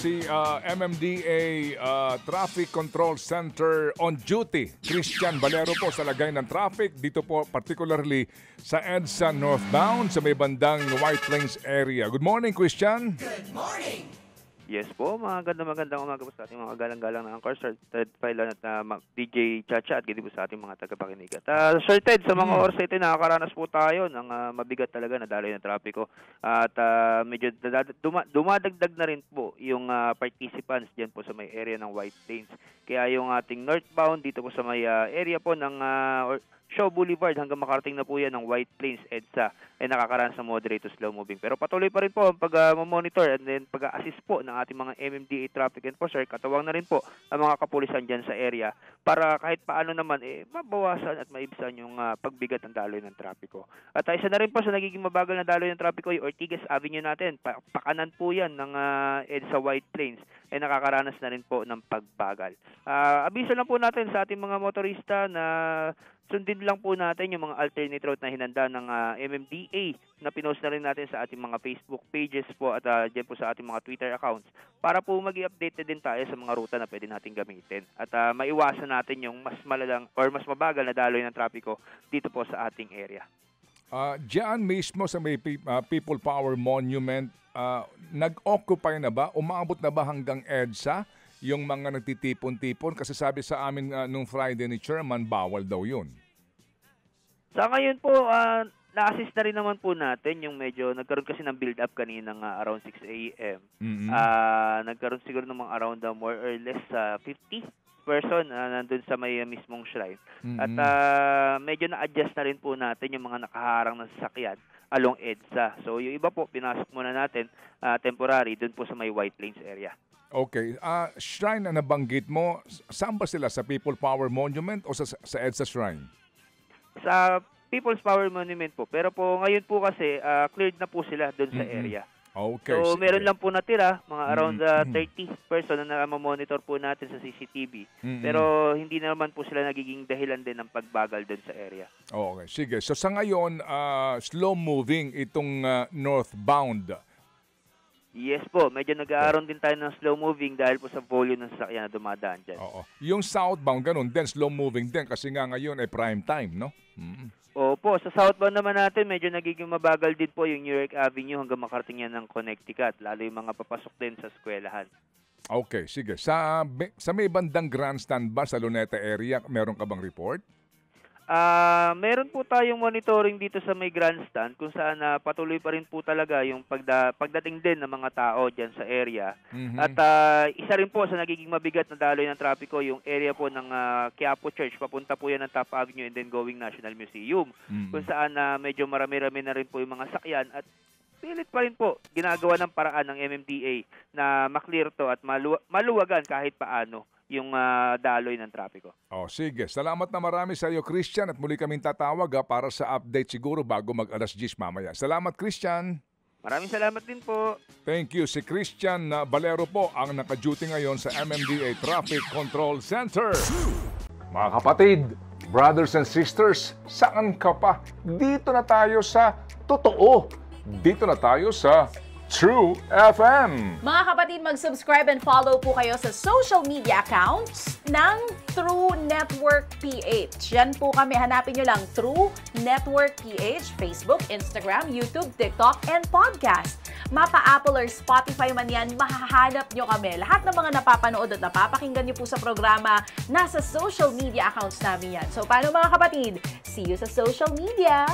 si MMDA Traffic Control Center on duty. Christian Valero po sa lagay ng traffic. Dito po particularly sa EDSA northbound sa may bandang White Plains area. Good morning, Christian. Good morning! Yes po, magandang umaga po sa ating mga galang-galang na Anchor, Sir Ted Pailan at DJ Chacha at gindi po sa ating mga tagapakinig. At Sir Ted, sa mga oras ito, nakakaranas po tayo ng mabigat talaga na daloy ng trapiko. At medyo dumadagdag na rin po yung participants dyan po sa may area ng White Plains. Kaya yung ating northbound dito po sa may area po ng Shaw Boulevard hanggang makarating na po yan ng White Plains EDSA ay nakakaranas ng moderate to slow moving. Pero patuloy pa rin po ang pag-monitor and then pag-assist po ng ating mga MMDA traffic enforcer. Katawang na rin po ang mga kapulisan dyan sa area para kahit paano naman mabawasan at maibsan yung pagbigat ng daloy ng trapiko. At isa na rin po sa nagiging mabagal na daloy ng trapiko yung Ortigas Avenue natin. Pakanan po yan ng EDSA White Plains ay nakakaranas na rin po ng pagbagal. Abiso lang po natin sa ating mga motorista na sundin lang po natin yung mga alternate route na hinanda ng MMDA na pinost na rin natin sa ating mga Facebook pages po at dyan po sa ating mga Twitter accounts para po mag-i-update din tayo sa mga ruta na pwede natin gamitin at maiwasan natin yung mas malalang or mas mabagal na daloy ng trapiko dito po sa ating area. Diyan mismo sa may People Power Monument, nag-occupy na ba? Umabot na ba hanggang EDSA? Yung mga nagtitipon-tipon kasi sabi sa amin nung Friday ni Chairman, bawal daw yun. Sa ngayon po, na-assist na rin naman po natin yung medyo, nagkaroon kasi ng build-up kanina around 6 a.m. Nagkaroon siguro ng mga around more or less 50 person nandun sa may mismong shrine. At medyo na-adjust na rin po natin yung mga nakaharang na sasakyan along EDSA. So yung iba po, pinasok muna natin temporary dun po sa may White Plains area. Okay. Shrine na nabanggit mo, saan ba sila? Sa People Power Monument o sa EDSA Shrine? Sa People's Power Monument po. Pero po ngayon po kasi cleared na po sila doon sa area. Okay. So meron lang po natira, mga around 30 person na monitor po natin sa CCTV. Pero hindi naman po sila nagiging dahilan din ng pagbagal doon sa area. Okay. Sige. So sa ngayon, slow moving itong northbound. Yes po, medyo nag-aaroon din tayo ng slow moving dahil po sa volume ng sasakyan na dumadaan dyan. Oo. Yung southbound, ganun din, slow moving din kasi nga ngayon ay prime time, no? Opo, sa southbound naman natin, medyo nagiging mabagal din po yung New York Avenue hanggang makarating yan ng Connecticut, lalo yung mga papasok din sa eskwelahan. Okay, sige. Sa may bandang grandstand ba sa Luneta area, meron ka bang report? Meron po tayong monitoring dito sa may grandstand kung saan patuloy pa rin po talaga yung pagdating din ng mga tao dyan sa area. At isa rin po sa nagiging mabigat na daloy ng trapiko yung area po ng Quiapo Church. Papunta po yan ng Top Avenue and then going National Museum. Kung saan medyo marami-rami na rin po yung mga sakyan at pilit pa rin po ginagawa ng paraan ng MMDA na maklear to at maluwagan kahit paano yung daloy ng trapiko. Oh, sige. Salamat na marami sa iyo, Christian, at muli kaming tatawag para sa update siguro bago mag-alas 10 mamaya. Salamat, Christian. Maraming salamat din po. Thank you. Si Christian Valero po ang naka-duty ngayon sa MMDA Traffic Control Center. Mga kapatid, brothers and sisters, saan ka pa? Dito na tayo sa totoo. Dito na tayo sa True FM. Mga kapatid, mag-subscribe and follow po kayo sa social media accounts ng True Network PH. Yan po kami. Hanapin nyo lang True Network PH, Facebook, Instagram, YouTube, TikTok, and podcast. Mapa Apple or Spotify man yan, mahahanap nyo kami. Lahat ng mga napapanood at napapakinggan nyo po sa programa, nasa social media accounts namin yan. So, paano mga kapatid? See you sa social media!